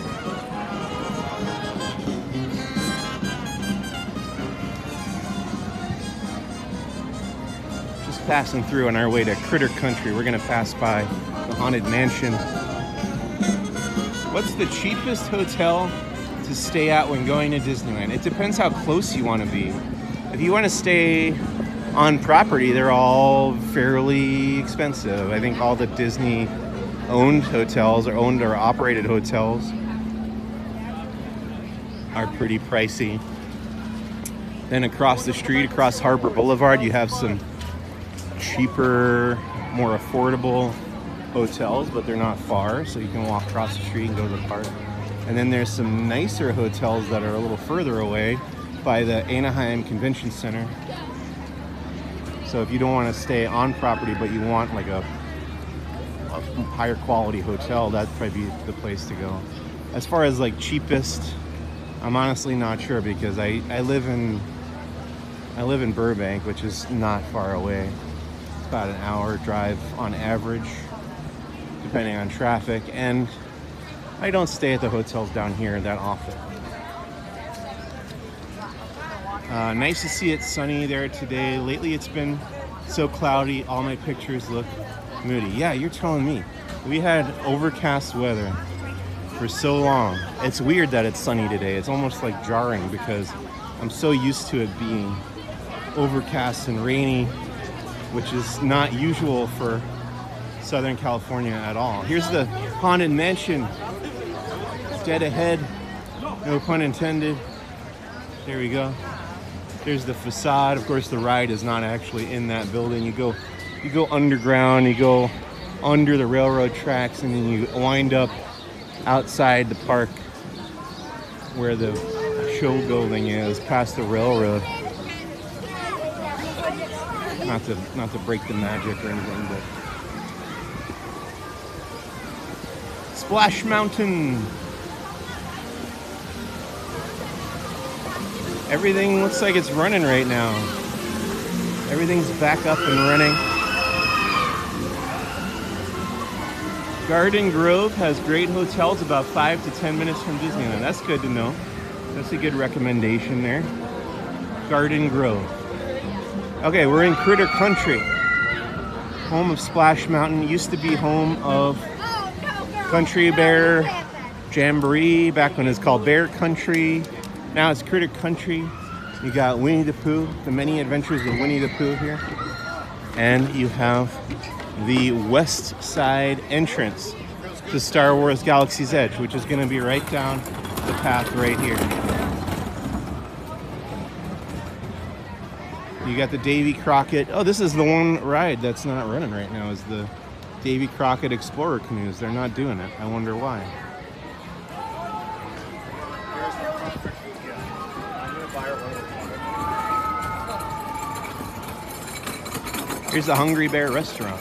Just passing through on our way to Critter Country. We're going to pass by the Haunted Mansion. What's the cheapest hotel to stay at when going to Disneyland? It depends how close you want to be. If you want to stay on property, they're all fairly expensive. I think all the Disney-owned hotels or owned or operated hotels are pretty pricey. Then across the street, across Harbor Boulevard, you have some cheaper, more affordable hotels, but they're not far, so you can walk across the street and go to the park. And then there's some nicer hotels that are a little further away by the Anaheim Convention Center. So if you don't want to stay on property, but you want like a a higher quality hotel, that'd probably be the place to go. As far as like cheapest, I'm honestly not sure because I live in Burbank, which is not far away. It's about an hour drive on average, depending on traffic, and I don't stay at the hotels down here that often. Nice to see it sunny there today. Lately it's been so cloudy, all my pictures look moody. Yeah, you're telling me. We had overcast weather for so long. It's weird that it's sunny today. It's almost like jarring because I'm so used to it being overcast and rainy, which is not usual for Southern California at all. Here's the Haunted Mansion. Dead ahead, no pun intended. There we go. There's the facade. Of course, the ride is not actually in that building. You go underground, you go under the railroad tracks, and then you wind up outside the park where the show building is, past the railroad. Not to break the magic or anything, but Splash Mountain. Everything looks like it's running right now. Everything's back up and running. Garden Grove has great hotels about 5 to 10 minutes from Disneyland. That's good to know. That's a good recommendation there. Garden Grove. Okay, we're in Critter Country. Home of Splash Mountain. Used to be home of Country Bear Jamboree back when it was called Bear Country. Now it's Critter Country. You got Winnie the Pooh, the many adventures of Winnie the Pooh here. And you have the west side entrance to Star Wars Galaxy's Edge, which is going to be right down the path right here. You got the Davy Crockett. Oh, this is the one ride that's not running right now, is the Davy Crockett Explorer canoes. They're not doing it. I wonder why. Here's the Hungry Bear restaurant.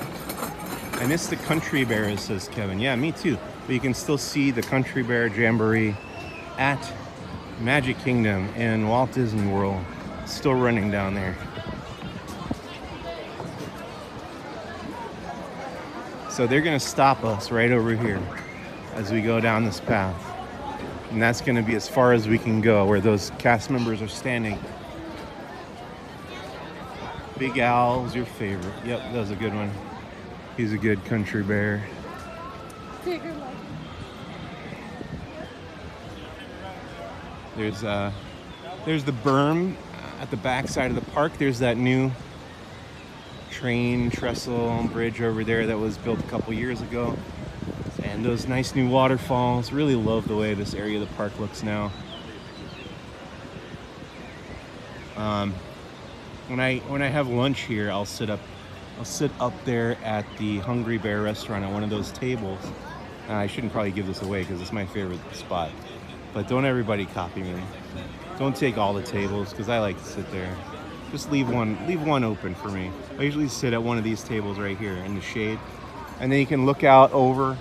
I miss the Country Bear, says Kevin. Yeah, me too. But you can still see the Country Bear Jamboree at Magic Kingdom in Walt Disney World. It's still running down there. So they're gonna stop us right over here as we go down this path. And that's gonna be as far as we can go, where those cast members are standing. Big Al's your favorite. Yep, that was a good one. He's a good Country Bear. There's the berm at the back side of the park. There's that new train trestle bridge over there that was built a couple years ago. And those nice new waterfalls. Really love the way this area of the park looks now. When I have lunch here, I'll sit up there at the Hungry Bear restaurant at one of those tables. I shouldn't probably give this away because it's my favorite spot. But don't everybody copy me. Don't take all the tables because I like to sit there. Just leave one open for me. I usually sit at one of these tables right here in the shade. And then you can look out over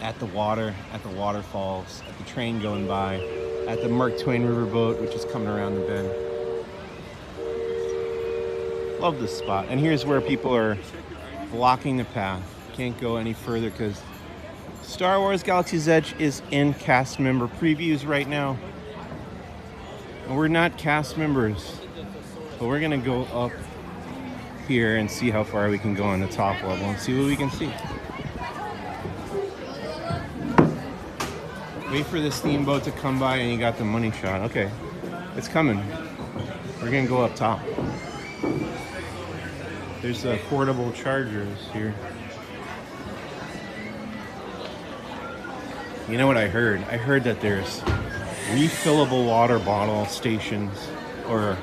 at the water, at the waterfalls, at the train going by, at the Mark Twain riverboat, which is coming around the bend. Love this spot. And here's where people are blocking the path. Can't go any further because Star Wars Galaxy's Edge is in cast member previews right now. And we're not cast members, but we're gonna go up here and see how far we can go on the top level and see what we can see. Wait for the steamboat to come by and you got the money shot. Okay, it's coming. We're gonna go up top. There's portable chargers here. You know what I heard? I heard that there's refillable water bottle stations or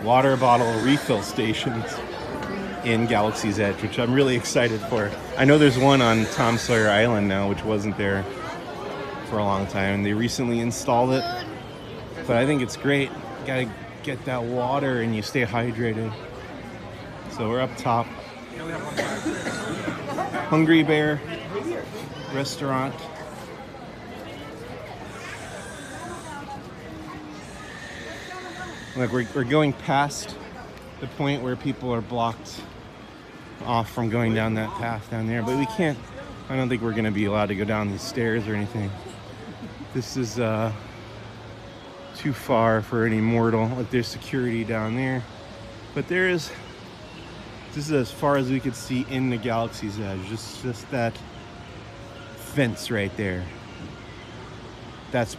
water bottle refill stations in Galaxy's Edge, which I'm really excited for. I know there's one on Tom Sawyer Island now, which wasn't there for a long time, and they recently installed it. But I think it's great. You gotta get that water and you stay hydrated. So we're up top Hungry Bear restaurant. Look, we're going past the point where people are blocked off from going down that path down there, but we can't. I don't think we're going to be allowed to go down these stairs or anything. This is too far for any mortal. Like, there's security down there, but this is as far as we could see in the Galaxy's Edge. Just that fence right there. That's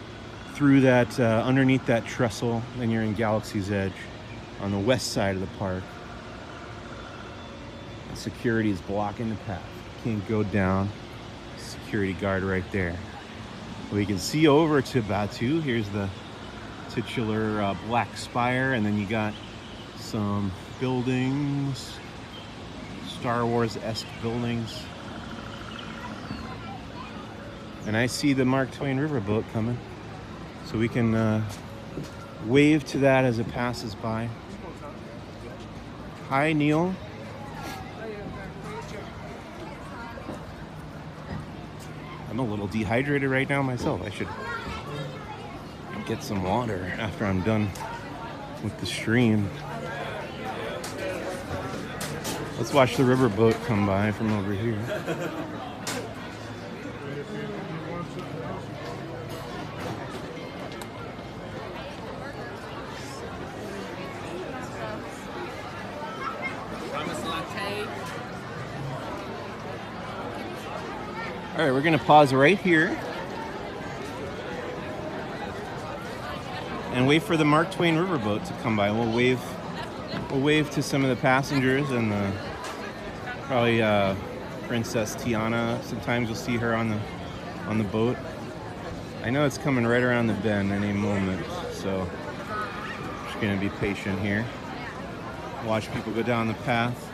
through that, underneath that trestle, then you're in Galaxy's Edge on the west side of the park. The security is blocking the path. Can't go down. Security guard right there. We can see over to Batuu. Here's the titular black spire, and then you got some buildings, Star Wars-esque buildings. And I see the Mark Twain riverboat coming, so we can wave to that as it passes by. Hi, Neil. I'm a little dehydrated right now myself. I should get some water after I'm done with the stream. Let's watch the riverboat come by from over here. All right, we're gonna pause right here and wait for the Mark Twain riverboat to come by. We'll wave to some of the passengers and probably Princess Tiana. Sometimes you'll see her on the boat. I know it's coming right around the bend any moment, so just gonna be patient here. Watch people go down the path.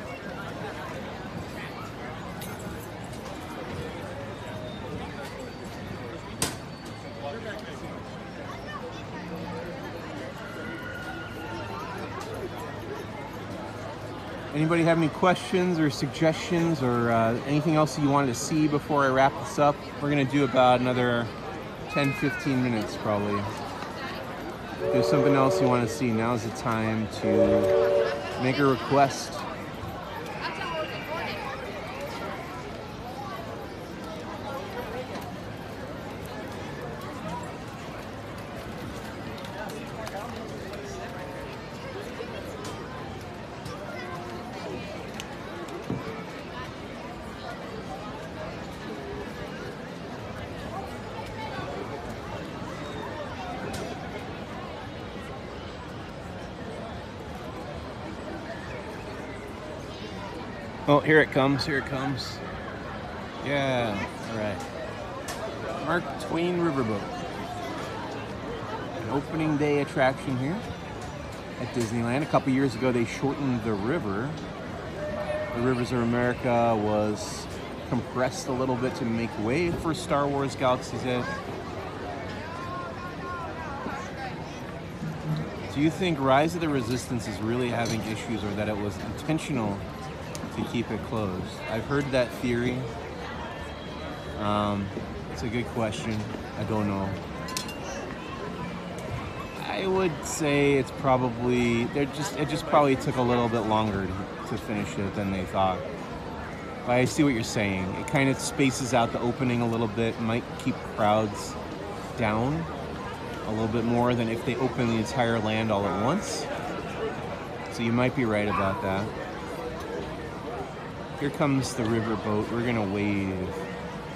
Anybody have any questions or suggestions or anything else you wanted to see before I wrap this up? We're gonna do about another 10-15 minutes probably. If there's something else you want to see, now's the time to make a request. Oh, here it comes, here it comes. Yeah, all right. Mark Twain Riverboat. An opening day attraction here at Disneyland. A couple years ago, they shortened the river. The Rivers of America was compressed a little bit to make way for Star Wars Galaxy's Edge. Do you think Rise of the Resistance is really having issues, or that it was intentional to keep it closed? I've heard that theory. It's a good question. I don't know. I would say it's probably it just probably took a little bit longer to finish it than they thought. But I see what you're saying. It kind of spaces out the opening a little bit, might keep crowds down a little bit more than if they open the entire land all at once. So you might be right about that. Here comes the riverboat. We're gonna wave.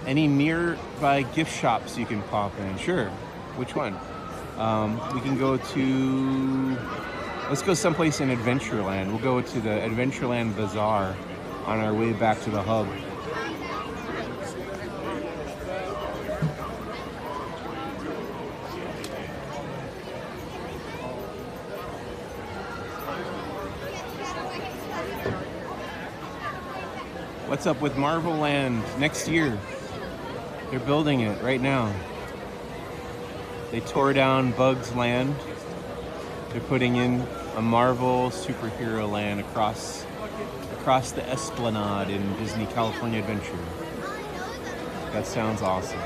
Any nearby gift shops you can pop in? Sure. Which one? We can go to, let's go someplace in Adventureland. We'll go to the Adventureland Bazaar on our way back to the hub. What's up with Marvel Land next year? They're building it right now. They tore down Bugs Land. They're putting in a Marvel superhero land across across the Esplanade in Disney California Adventure. That sounds awesome.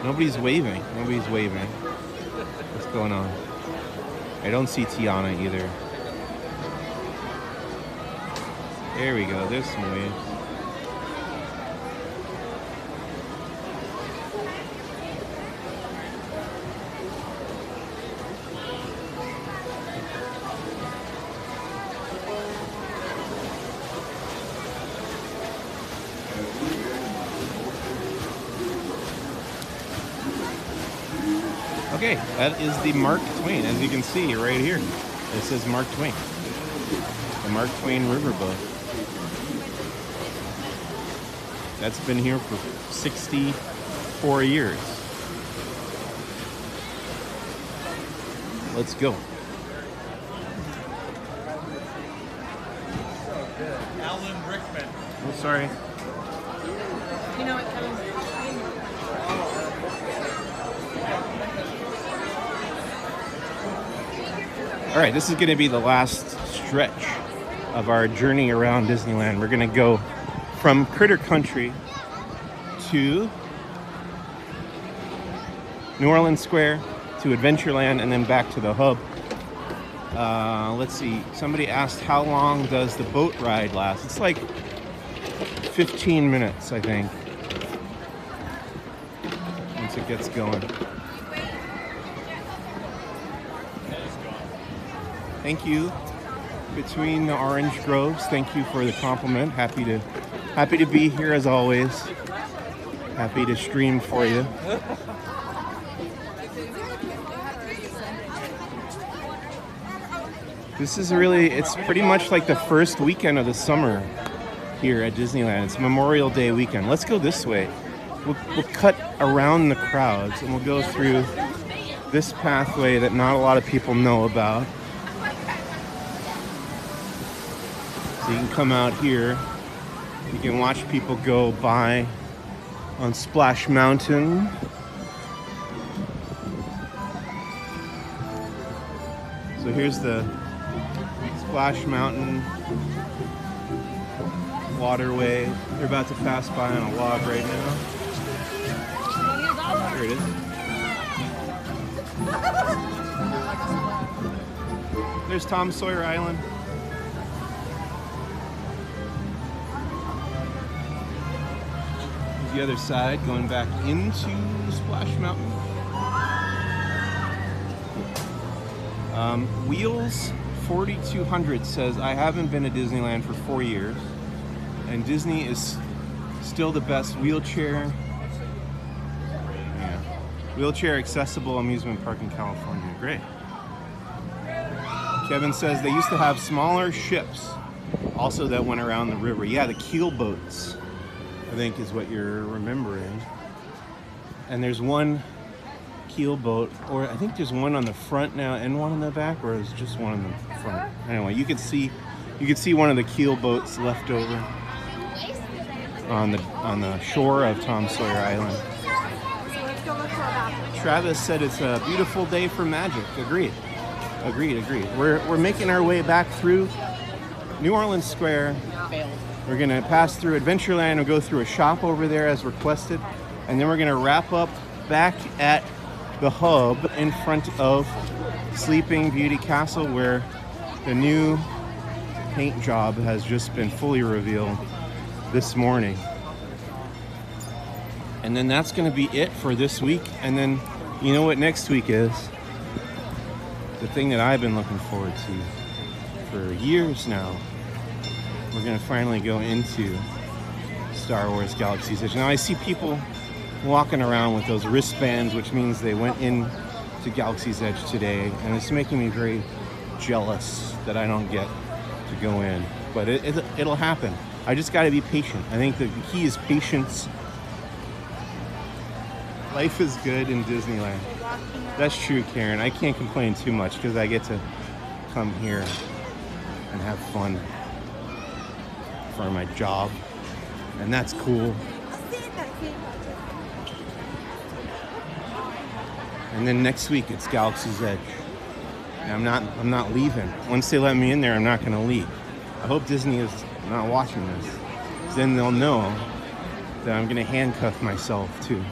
Nobody's waving. Nobody's waving. What's going on? I don't see Tiana either. There we go. There's some waves. Okay, that is the Mark Twain, as you can see right here. It says Mark Twain. The Mark Twain Riverboat. That's been here for 64 years. Let's go. Alan Rickman. Oh, sorry. You know what, Kevin? All right, this is going to be the last stretch of our journey around Disneyland. We're going to go from Critter Country to New Orleans Square to Adventureland and then back to the hub. Let's see. Somebody asked how long does the boat ride last? It's like 15 minutes, I think, once it gets going. Thank you. Between the orange groves, thank you for the compliment. Happy to be here as always. Happy to stream for you. This is really, it's pretty much like the first weekend of the summer here at Disneyland. It's Memorial Day weekend. Let's go this way. We'll cut around the crowds and we'll go through this pathway that not a lot of people know about. So you can come out here, you can watch people go by on Splash Mountain. So here's the Splash Mountain waterway. They're about to pass by on a log right now. Here it is. There's Tom Sawyer Island. The other side going back into Splash Mountain. Wheels 4200 says, I haven't been to Disneyland for 4 years and Disney is still the best wheelchair accessible amusement park in California. Great. Kevin says they used to have smaller ships also that went around the river. Yeah, the keel boats, I think is what you're remembering. And there's one keel boat, or I think there's one on the front now and one on the back, or is just one on the front? Anyway, you could see one of the keel boats left over on the shore of Tom Sawyer Island. Travis said it's a beautiful day for magic. Agreed. We're making our way back through New Orleans Square. We're gonna pass through Adventureland and go through a shop over there as requested. And then we're gonna wrap up back at the hub in front of Sleeping Beauty Castle, where the new paint job has just been fully revealed this morning. And then that's gonna be it for this week. And then you know what next week is? The thing that I've been looking forward to for years now. We're gonna finally go into Star Wars Galaxy's Edge. Now I see people walking around with those wristbands, which means they went in to Galaxy's Edge today, and it's making me very jealous that I don't get to go in. But it'll happen. I just gotta be patient. I think the key is patience. Life is good in Disneyland. That's true, Karen. I can't complain too much because I get to come here and have fun for my job, and that's cool. And then next week it's Galaxy's Edge. And I'm not leaving. Once they let me in there, I'm not gonna leave. I hope Disney is not watching this. Then they'll know that I'm gonna handcuff myself to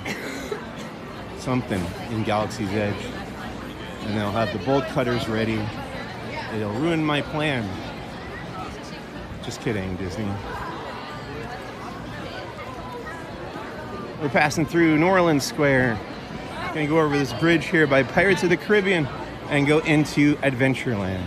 something in Galaxy's Edge. And they'll have the bolt cutters ready. It'll ruin my plan. Just kidding, Disney. We're passing through New Orleans Square. Gonna go over this bridge here by Pirates of the Caribbean and go into Adventureland.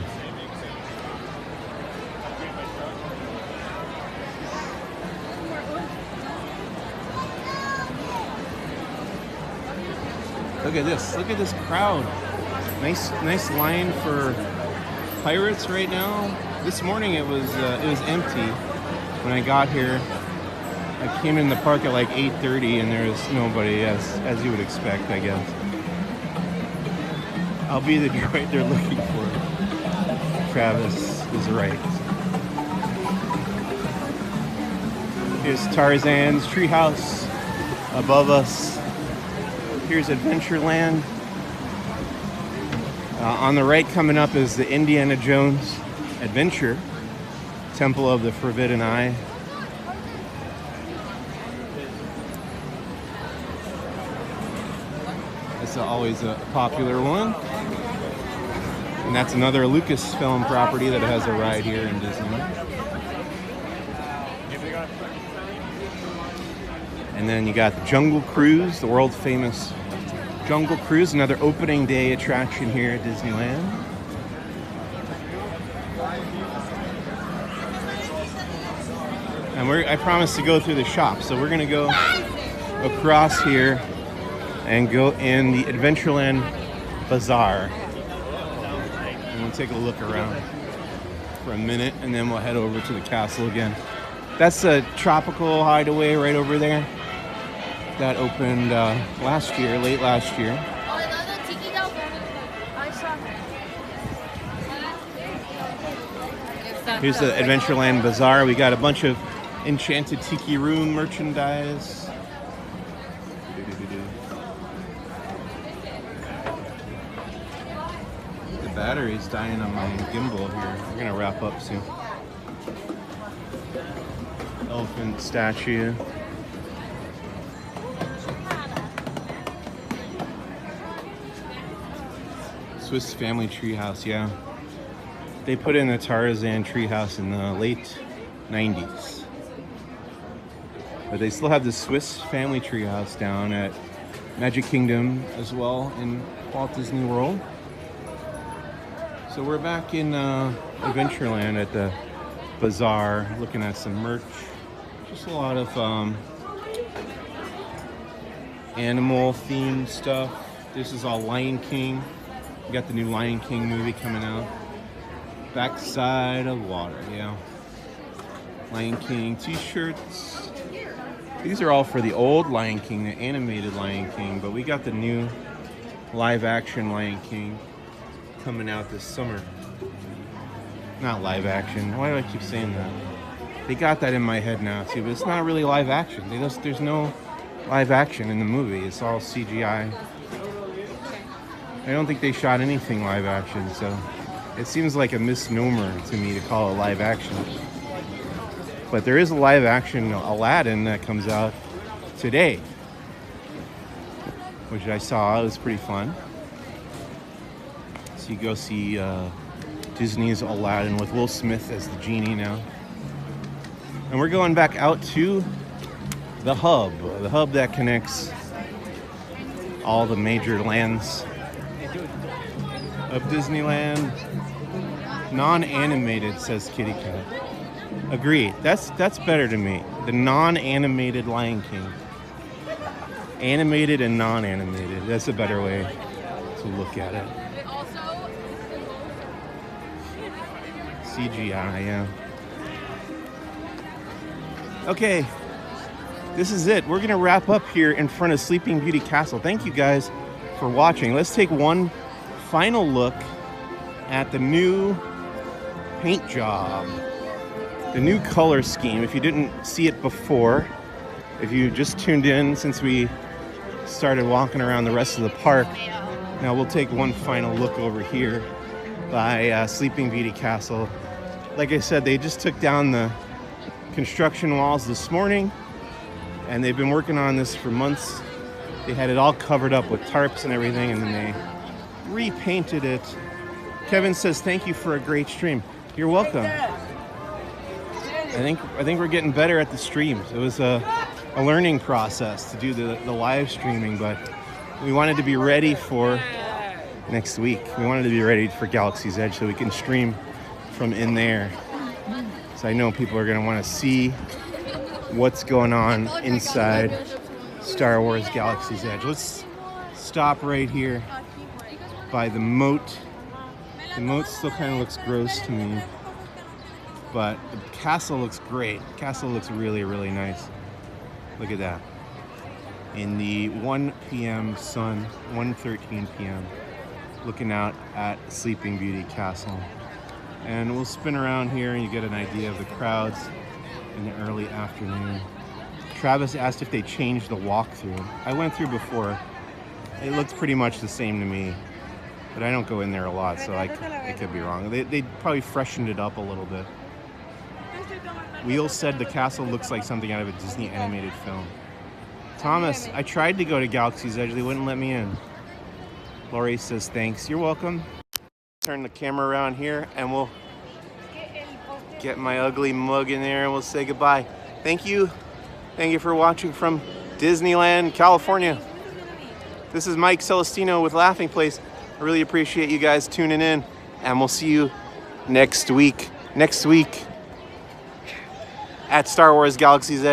Look at this. Look at this crowd. Nice line for Pirates right now. This morning it was empty when I got here. I came in the park at like 8:30 and there was nobody, as you would expect, I guess. I'll be the droid they're looking for. Travis is right. Here's Tarzan's treehouse above us. Here's Adventureland. On the right coming up is the Indiana Jones Adventure, Temple of the Forbidden Eye. It's always a popular one. And that's another Lucasfilm property that has a ride here in Disneyland. And then you got the Jungle Cruise, the world famous Jungle Cruise, another opening day attraction here at Disneyland. And I promised to go through the shop, so we're gonna go across here and go in the Adventureland Bazaar. And we'll take a look around for a minute, and then we'll head over to the castle again. That's a tropical hideaway right over there. That opened last year, late last year. Here's the Adventureland Bazaar. We got a bunch of Enchanted Tiki Room merchandise. The battery's dying on my gimbal here. We're gonna wrap up soon. Elephant statue. Swiss Family Treehouse, yeah. They put in the Tarzan treehouse in the late 90s. But they still have the Swiss Family Treehouse down at Magic Kingdom as well in Walt Disney World. So we're back in Adventureland at the bazaar looking at some merch. Just a lot of animal themed stuff. This is all Lion King. We got the new Lion King movie coming out. Backside of Water, yeah. Lion King t-shirts. These are all for the old Lion King, the animated Lion King, but we got the new live action Lion King coming out this summer. Not live action. Why do I keep saying that? They got that in my head now too, but it's not really live action. There's no live action in the movie. It's all CGI. I don't think they shot anything live action, so it seems like a misnomer to me to call it live action. But there is a live action Aladdin that comes out today, which I saw. It was pretty fun. So you go see Disney's Aladdin with Will Smith as the genie now. And we're going back out to the hub that connects all the major lands of Disneyland. Non-animated, says Kitty Cat. Agreed. That's better to me. The non-animated Lion King. Animated and non-animated. That's a better way to look at it. CGI, yeah. Okay, this is it. We're gonna wrap up here in front of Sleeping Beauty Castle. Thank you guys for watching. Let's take one final look at the new paint job, the new color scheme. If you didn't see it before, if you just tuned in since we started walking around the rest of the park, now we'll take one final look over here by Sleeping Beauty Castle. Like I said, they just took down the construction walls this morning, and they've been working on this for months. They had it all covered up with tarps and everything, and then they repainted it. Kevin says, thank you for a great stream. You're welcome. I think we're getting better at the streams. It was a learning process to do the live streaming, but we wanted to be ready for next week. We wanted to be ready for Galaxy's Edge so we can stream from in there. So I know people are going to want to see what's going on inside Star Wars Galaxy's Edge. Let's stop right here by the moat. The moat still kind of looks gross to me, but the castle looks great. The castle looks really, really nice. Look at that. In the 1 p.m. sun, 1:13 p.m., looking out at Sleeping Beauty Castle. And we'll spin around here and you get an idea of the crowds in the early afternoon. Travis asked if they changed the walkthrough. I went through before. It looks pretty much the same to me, but I don't go in there a lot, so I could be wrong. They probably freshened it up a little bit. Wheels said the castle looks like something out of a Disney animated film. Thomas, I tried to go to Galaxy's Edge. They wouldn't let me in. Lori says thanks. You're welcome. Turn the camera around here and we'll get my ugly mug in there and we'll say goodbye. Thank you. Thank you for watching from Disneyland, California. This is Mike Celestino with Laughing Place. I really appreciate you guys tuning in, and we'll see you next week. Next week at Star Wars Galaxy's Edge.